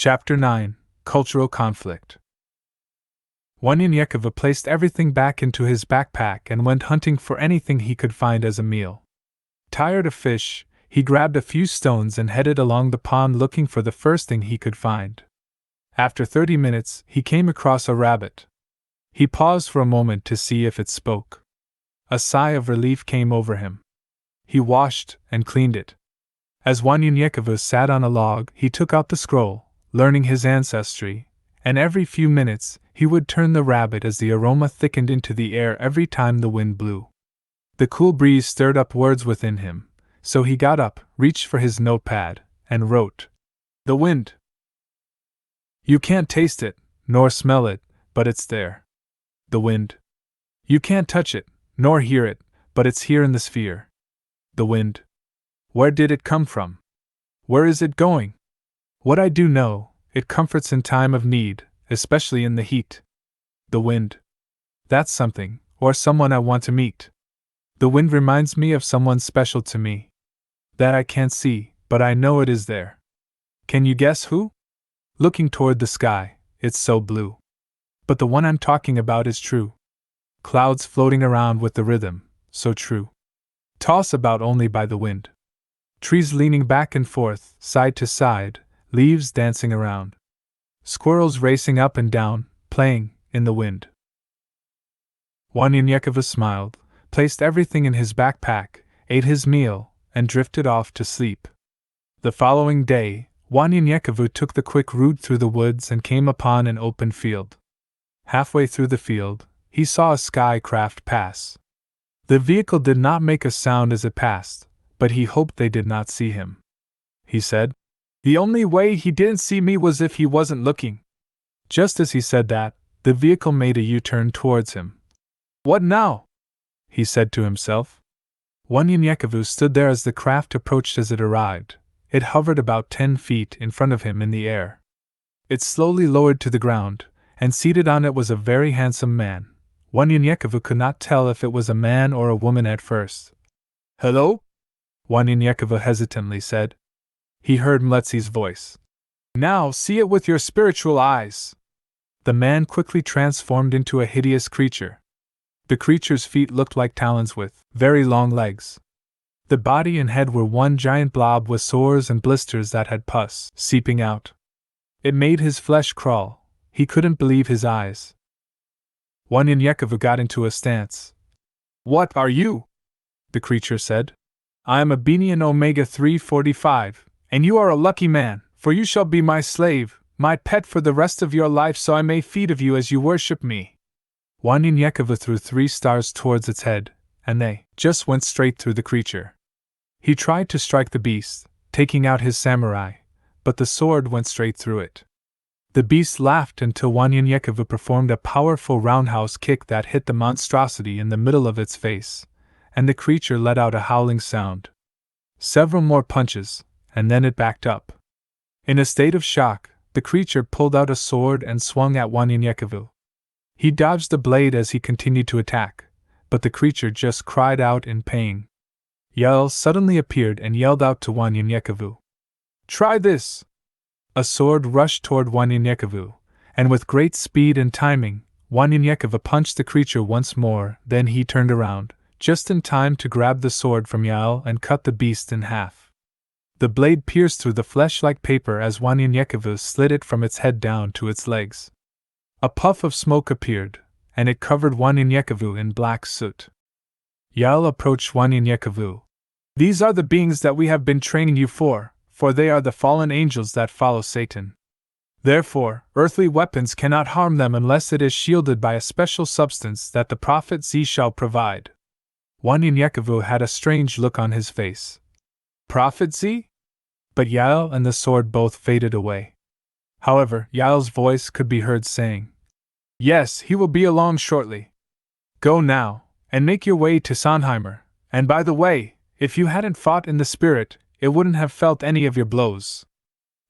Chapter 9: Cultural Conflict. Wanyan placed everything back into his backpack and went hunting for anything he could find as a meal. Tired of fish, he grabbed a few stones and headed along the pond looking for the first thing he could find. After 30 minutes, he came across a rabbit. He paused for a moment to see if it spoke. A sigh of relief came over him. He washed and cleaned it. As Wanyan sat on a log, he took out the scroll, learning his ancestry, and every few minutes he would turn the rabbit as the aroma thickened into the air every time the wind blew. The cool breeze stirred up words within him, so he got up, reached for his notepad, and wrote. The wind. You can't taste it, nor smell it, but it's there. The wind. You can't touch it, nor hear it, but it's here in the sphere. The wind. Where did it come from? Where is it going? What I do know, it comforts in time of need, especially in the heat. The wind. That's something, or someone I want to meet. The wind reminds me of someone special to me. That I can't see, but I know it is there. Can you guess who? Looking toward the sky, it's so blue. But the one I'm talking about is true. Clouds floating around with the rhythm, so true. Toss about only by the wind. Trees leaning back and forth, side to side, leaves dancing around. Squirrels racing up and down, playing in the wind. Wanyan smiled, placed everything in his backpack, ate his meal, and drifted off to sleep. The following day, Wanyan took the quick route through the woods and came upon an open field. Halfway through the field, he saw a sky craft pass. The vehicle did not make a sound as it passed, but he hoped they did not see him. He said, "The only way he didn't see me was if he wasn't looking." Just as he said that, the vehicle made a U-turn towards him. "What now?" he said to himself. Wanyan stood there as the craft approached. As it arrived, it hovered about 10 feet in front of him in the air. It slowly lowered to the ground, and seated on it was a very handsome man. Wanyan could not tell if it was a man or a woman at first. "Hello?" Wanyan hesitantly said. He heard Mletzi's voice. "Now see it with your spiritual eyes." The man quickly transformed into a hideous creature. The creature's feet looked like talons with very long legs. The body and head were one giant blob with sores and blisters that had pus seeping out. It made his flesh crawl. He couldn't believe his eyes. Wanyan got into a stance. "What are you?" the creature said. "I am Abenian Omega 345, and you are a lucky man, for you shall be my slave, my pet for the rest of your life, so I may feed of you as you worship me." Wanyan threw 3 stars towards its head, and they just went straight through the creature. He tried to strike the beast, taking out his samurai, but the sword went straight through it. The beast laughed until Wanyan performed a powerful roundhouse kick that hit the monstrosity in the middle of its face, and the creature let out a howling sound. Several more punches, and then it backed up. In a state of shock, the creature pulled out a sword and swung at Wanyan. He dodged the blade as he continued to attack, but the creature just cried out in pain. Yael suddenly appeared and yelled out to Wanyan. "Try this!" A sword rushed toward Wanyan, and with great speed and timing, Wanyan punched the creature once more. Then he turned around, just in time to grab the sword from Yael and cut the beast in half. The blade pierced through the flesh like paper as Wanyan slid it from its head down to its legs. A puff of smoke appeared, and it covered Wanyan in black soot. Yael approached Wanyan. "These are the beings that we have been training you for they are the fallen angels that follow Satan. Therefore, earthly weapons cannot harm them unless it is shielded by a special substance that the prophet Z shall provide." Wanyan had a strange look on his face. "Prophet Z?" But Yael and the sword both faded away. However, Yael's voice could be heard saying, "Yes, he will be along shortly. Go now, and make your way to Sonheimer, and by the way, if you hadn't fought in the spirit, it wouldn't have felt any of your blows."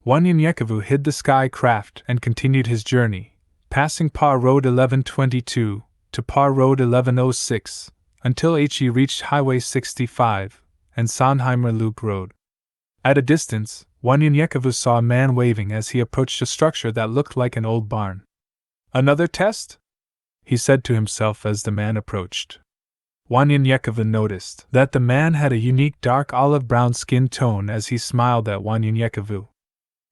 Wanyan hid the sky craft and continued his journey, passing Par Road 1122 to Par Road 1106, until he reached Highway 65 and Sonheimer Loop Road. At a distance, Wanyan saw a man waving as he approached a structure that looked like an old barn. Another test? He said to himself as the man approached. Wanyan noticed that the man had a unique dark olive-brown skin tone as he smiled at Wanyan.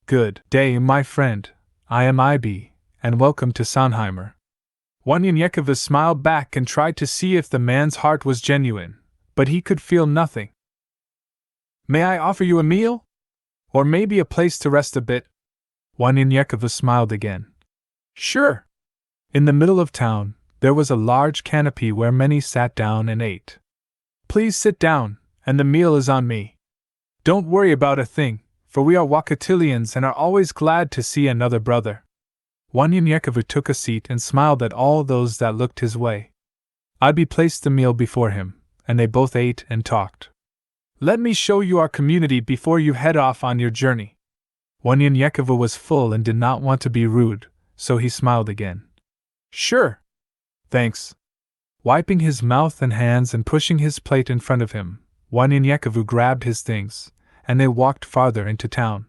Good day, my friend. I am IB, and welcome to Sonheimer. Wanyan smiled back and tried to see if the man's heart was genuine, but he could feel nothing. May I offer you a meal? Or maybe a place to rest a bit? Wanyan smiled again. Sure. In the middle of town, there was a large canopy where many sat down and ate. Please sit down, and the meal is on me. Don't worry about a thing, for we are Wakatilians and are always glad to see another brother. Wanyan took a seat and smiled at all those that looked his way. Ibi placed the meal before him, and they both ate and talked. Let me show you our community before you head off on your journey. Wanyan was full and did not want to be rude, so he smiled again. Sure. Thanks. Wiping his mouth and hands and pushing his plate in front of him, Wanyan grabbed his things, and they walked farther into town.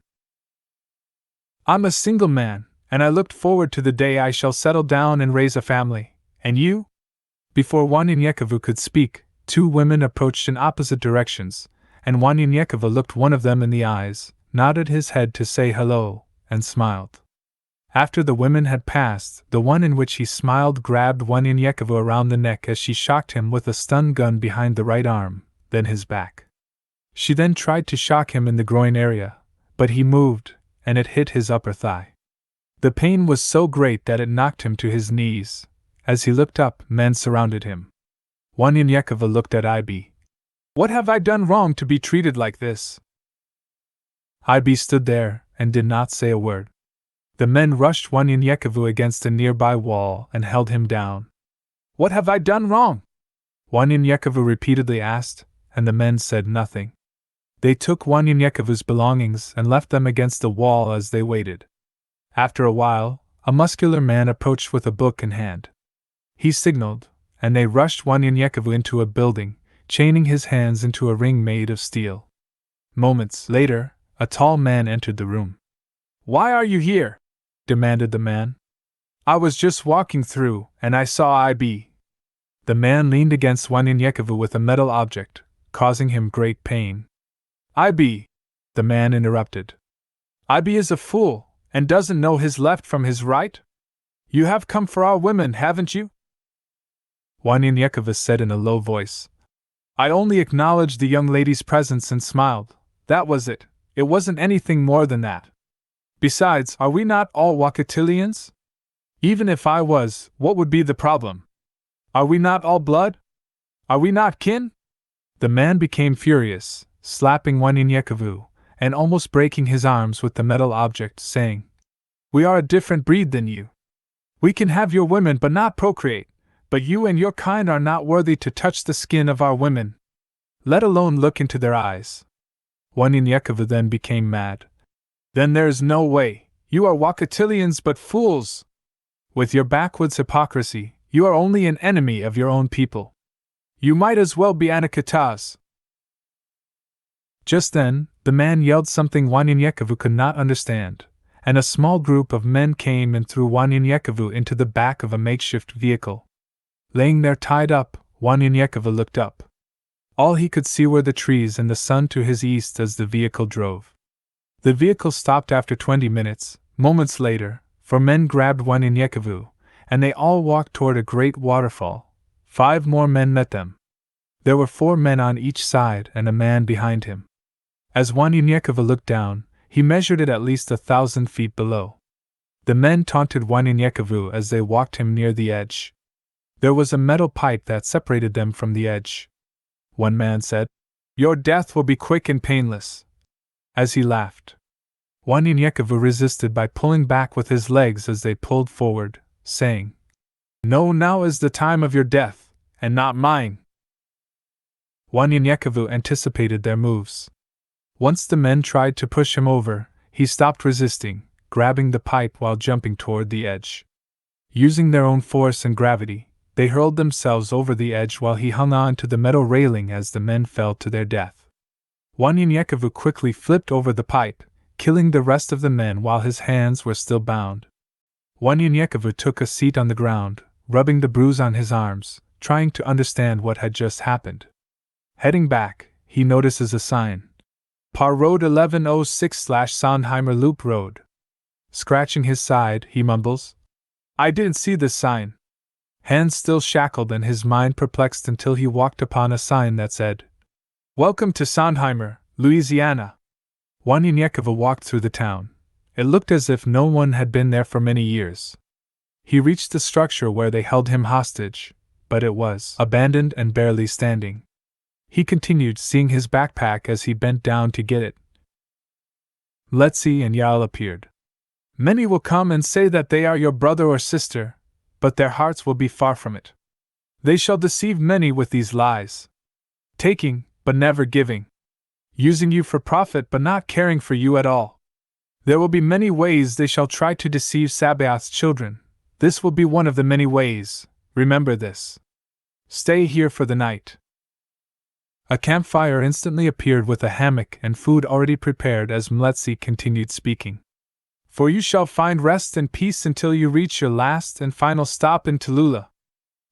I'm a single man, and I looked forward to the day I shall settle down and raise a family. And you? Before Wanyan could speak, two women approached in opposite directions, and Wanyan looked one of them in the eyes, nodded his head to say hello, and smiled. After the women had passed, the one in which he smiled grabbed Wanyan around the neck as she shocked him with a stun gun behind the right arm, then his back. She then tried to shock him in the groin area, but he moved, and it hit his upper thigh. The pain was so great that it knocked him to his knees. As he looked up, men surrounded him. Wanyan looked at Ibi. What have I done wrong to be treated like this? Ibi stood there, and did not say a word. The men rushed Wanyan against a nearby wall and held him down. What have I done wrong? Wanyan repeatedly asked, and the men said nothing. They took Wanyan belongings and left them against the wall as they waited. After a while, a muscular man approached with a book in hand. He signaled, and they rushed Wanyan into a building, chaining his hands into a ring made of steel. Moments later, a tall man entered the room. Why are you here? Demanded the man. I was just walking through, and I saw IB. The man leaned against Wanyan with a metal object, causing him great pain. IB, the man interrupted. IB is a fool, and doesn't know his left from his right? You have come for our women, haven't you? Wanyan said in a low voice. I only acknowledged the young lady's presence and smiled. That was it. It wasn't anything more than that. Besides, are we not all Wakatilians? Even if I was, what would be the problem? Are we not all blood? Are we not kin? The man became furious, slapping Wanyan and almost breaking his arms with the metal object, saying, We are a different breed than you. We can have your women but not procreate, but you and your kind are not worthy to touch the skin of our women, let alone look into their eyes. Wanyan then became mad. Then there is no way. You are Wakatilians but fools. With your backwoods hypocrisy, you are only an enemy of your own people. You might as well be Anakataas. Just then, the man yelled something Wanyan could not understand, and a small group of men came and threw Wanyan into the back of a makeshift vehicle. Laying there tied up, Wanyan looked up. All he could see were the trees and the sun to his east as the vehicle drove. The vehicle stopped after 20 minutes. Moments later, 4 men grabbed Wanyan and they all walked toward a great waterfall. 5 more men met them. There were 4 men on each side and a man behind him. As Wanyan looked down, he measured it at least 1,000 feet below. The men taunted Wanyan as they walked him near the edge. There was a metal pipe that separated them from the edge. One man said, Your death will be quick and painless. As he laughed, Wanyan resisted by pulling back with his legs as they pulled forward, saying, No, now is the time of your death, and not mine. Wanyan anticipated their moves. Once the men tried to push him over, he stopped resisting, grabbing the pipe while jumping toward the edge. Using their own force and gravity, they hurled themselves over the edge while he hung on to the metal railing as the men fell to their death. Wanyan quickly flipped over the pipe, killing the rest of the men while his hands were still bound. Wanyan took a seat on the ground, rubbing the bruise on his arms, trying to understand what had just happened. Heading back, he notices a sign. Par Road 1106/Sondheimer Loop Road. Scratching his side, he mumbles, "I didn't see this sign." Hands still shackled and his mind perplexed until he walked upon a sign that said, "Welcome to Sondheimer, Louisiana." Wanyan walked through the town. It looked as if no one had been there for many years. He reached the structure where they held him hostage, but it was abandoned and barely standing. He continued, seeing his backpack as he bent down to get it. Letzi and Yael appeared. "Many will come and say that they are your brother or sister, but their hearts will be far from it. They shall deceive many with these lies. Taking, but never giving. Using you for profit but not caring for you at all. There will be many ways they shall try to deceive Sabaoth's children. This will be one of the many ways. Remember this. Stay here for the night." A campfire instantly appeared with a hammock and food already prepared as Mletzi continued speaking. "For you shall find rest and peace until you reach your last and final stop in Tallulah.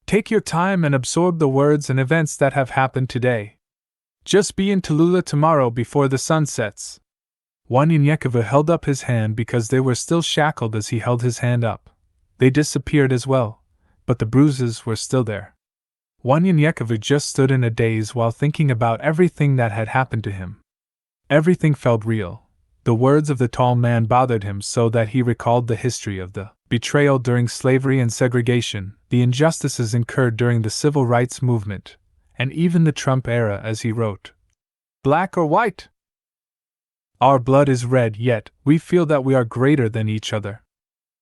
Take your time and absorb the words and events that have happened today. Just be in Tallulah tomorrow before the sun sets." Wanyan held up his hand because they were still shackled as he held his hand up. They disappeared as well, but the bruises were still there. Wanyan just stood in a daze while thinking about everything that had happened to him. Everything felt real. The words of the tall man bothered him so that he recalled the history of the betrayal during slavery and segregation, the injustices incurred during the civil rights movement, and even the Trump era as he wrote, "Black or white? Our blood is red, yet we feel that we are greater than each other.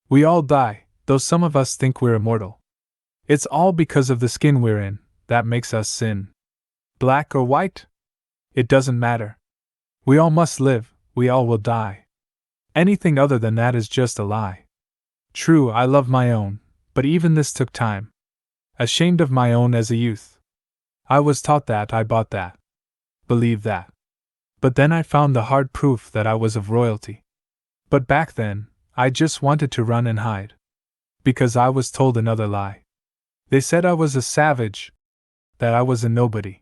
We all die, though some of us think we're immortal. It's all because of the skin we're in that makes us sin. Black or white? It doesn't matter. We all must live, we all will die. Anything other than that is just a lie. True, I love my own, but even this took time. Ashamed of my own as a youth. I was taught that, I bought that. Believed that. But then I found the hard proof that I was of royalty. But back then, I just wanted to run and hide. Because I was told another lie. They said I was a savage, that I was a nobody.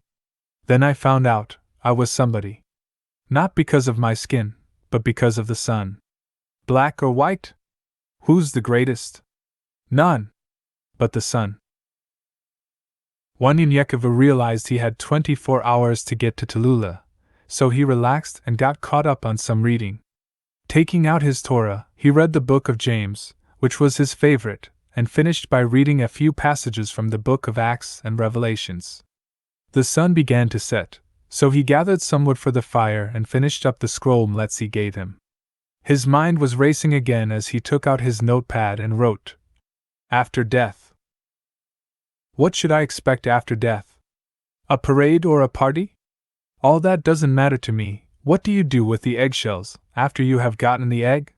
Then I found out I was somebody. Not because of my skin, but because of the sun. Black or white? Who's the greatest? None. But the sun." Wanyan realized he had 24 hours to get to Tallulah, so he relaxed and got caught up on some reading. Taking out his Torah, he read the book of James, which was his favorite, and finished by reading a few passages from the book of Acts and Revelations. The sun began to set, so he gathered some wood for the fire and finished up the scroll Mletzi gave him. His mind was racing again as he took out his notepad and wrote, "After death. What should I expect after death? A parade or a party? All that doesn't matter to me. What do you do with the eggshells after you have gotten the egg?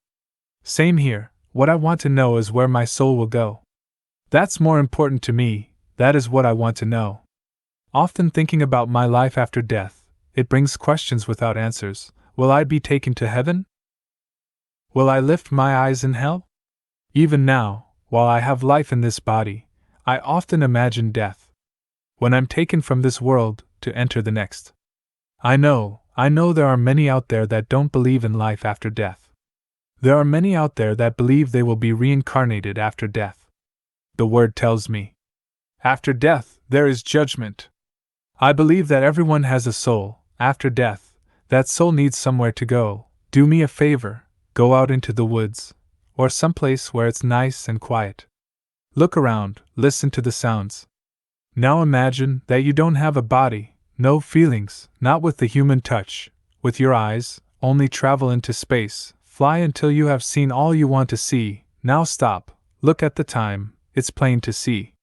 Same here. What I want to know is where my soul will go. That's more important to me, that is what I want to know. Often thinking about my life after death, it brings questions without answers. Will I be taken to heaven? Will I lift my eyes in hell? Even now, while I have life in this body, I often imagine death. When I'm taken from this world, to enter the next. I know there are many out there that don't believe in life after death. There are many out there that believe they will be reincarnated after death. The word tells me, after death, there is judgment. I believe that everyone has a soul. After death, that soul needs somewhere to go. Do me a favor, go out into the woods, or someplace where it's nice and quiet. Look around, listen to the sounds. Now imagine that you don't have a body, no feelings, not with the human touch, with your eyes, only travel into space, fly until you have seen all you want to see. Now stop, look at the time, it's plain to see.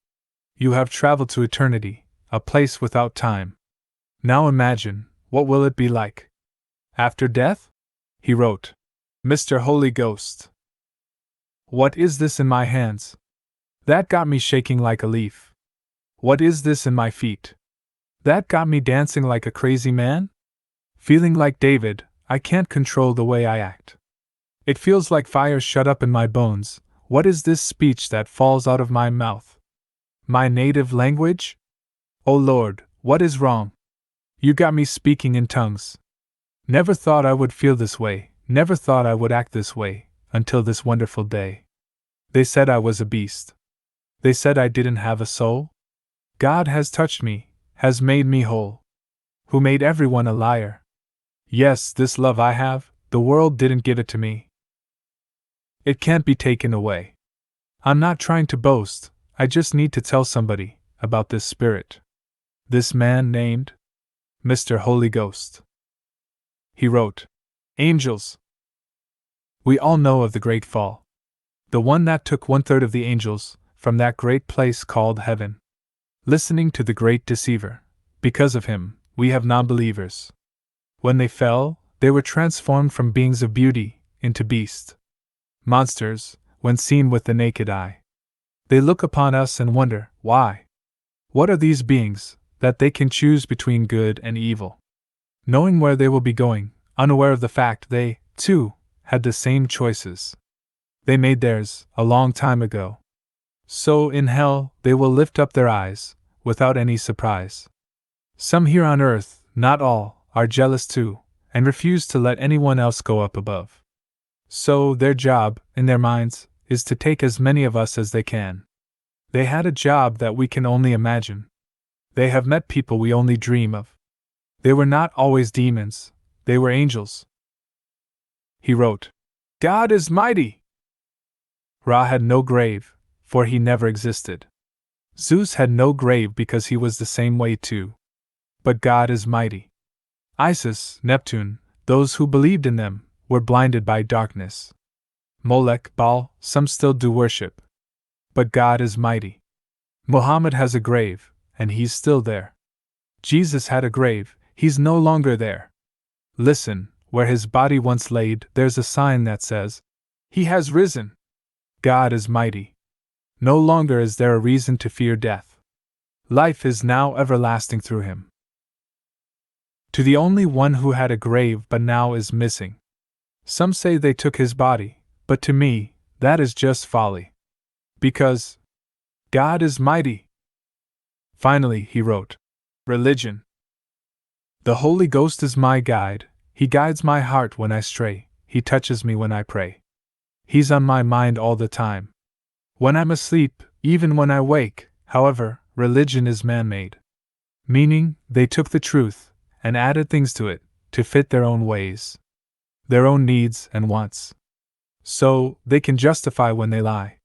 You have traveled to eternity, a place without time. Now imagine, what will it be like? After death? He wrote, Mr. Holy Ghost. What is this in my hands? That got me shaking like a leaf. What is this in my feet? That got me dancing like a crazy man? Feeling like David, I can't control the way I act. It feels like fire shut up in my bones. What is this speech that falls out of my mouth? My native language? Oh Lord, what is wrong? You got me speaking in tongues. Never thought I would feel this way, never thought I would act this way, until this wonderful day. They said I was a beast. They said I didn't have a soul. God has touched me, has made me whole. Who made everyone a liar? Yes, this love I have, the world didn't give it to me. It can't be taken away. I'm not trying to boast, I just need to tell somebody about this spirit. This man named Mr. Holy Ghost. He wrote, Angels. We all know of the great fall. The one that took 1/3 of the angels from that great place called heaven. Listening to the great deceiver. Because of him, we have non-believers. When they fell, they were transformed from beings of beauty into beasts. Monsters, when seen with the naked eye. They look upon us and wonder, why? What are these beings, that they can choose between good and evil? Knowing where they will be going, unaware of the fact they, too, had the same choices. They made theirs, a long time ago. So, in hell, they will lift up their eyes, without any surprise. Some here on earth, not all, are jealous too, and refuse to let anyone else go up above. So, their job, in their minds, is to take as many of us as they can. They had a job that we can only imagine. They have met people we only dream of. They were not always demons, they were angels. He wrote, God is mighty! Ra had no grave, for he never existed. Zeus had no grave because he was the same way too. But God is mighty. Isis, Neptune, those who believed in them, were blinded by darkness. Molech, Baal, some still do worship. But God is mighty. Muhammad has a grave, and he's still there. Jesus had a grave, he's no longer there. Listen, where his body once laid, there's a sign that says, He has risen. God is mighty. No longer is there a reason to fear death. Life is now everlasting through him. To the only one who had a grave but now is missing. Some say they took his body, but to me, that is just folly. Because God is mighty. Finally, he wrote, Religion. The Holy Ghost is my guide, he guides my heart when I stray, he touches me when I pray. He's on my mind all the time. When I'm asleep, even when I wake, however, religion is man-made. Meaning, they took the truth, and added things to it, to fit their own ways. Their own needs and wants. So, they can justify when they lie.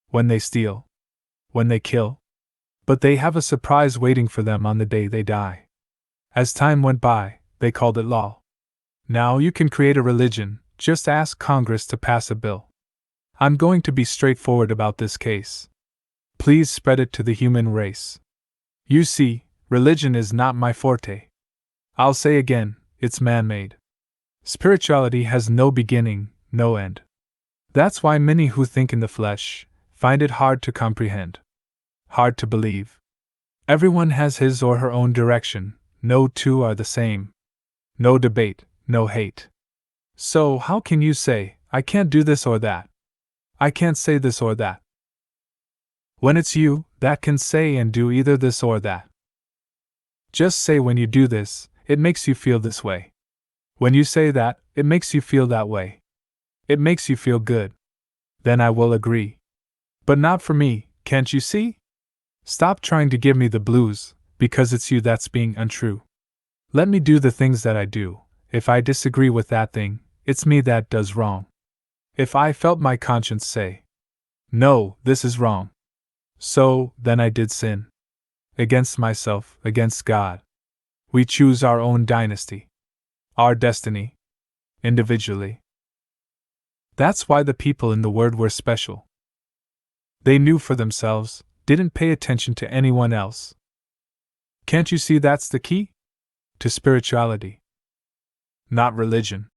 When they steal. When they kill. But they have a surprise waiting for them on the day they die. As time went by, they called it law. Now you can create a religion, just ask Congress to pass a bill. I'm going to be straightforward about this case. Please spread it to the human race. You see, religion is not my forte. I'll say again, it's man-made. Spirituality has no beginning, no end. That's why many who think in the flesh find it hard to comprehend. Hard to believe. Everyone has his or her own direction, no two are the same. No debate, no hate. So how can you say, I can't do this or that? I can't say this or that. When it's you that can say and do either this or that. Just say when you do this, it makes you feel this way. When you say that, it makes you feel that way. It makes you feel good. Then I will agree. But not for me, can't you see? Stop trying to give me the blues, because it's you that's being untrue. Let me do the things that I do. If I disagree with that thing, it's me that does wrong. If I felt my conscience say, no, this is wrong. So, then I did sin. Against myself, against God. We choose our own dynasty. Our destiny. Individually. That's why the people in the Word were special. They knew for themselves, didn't pay attention to anyone else. Can't you see that's the key? To spirituality. Not religion.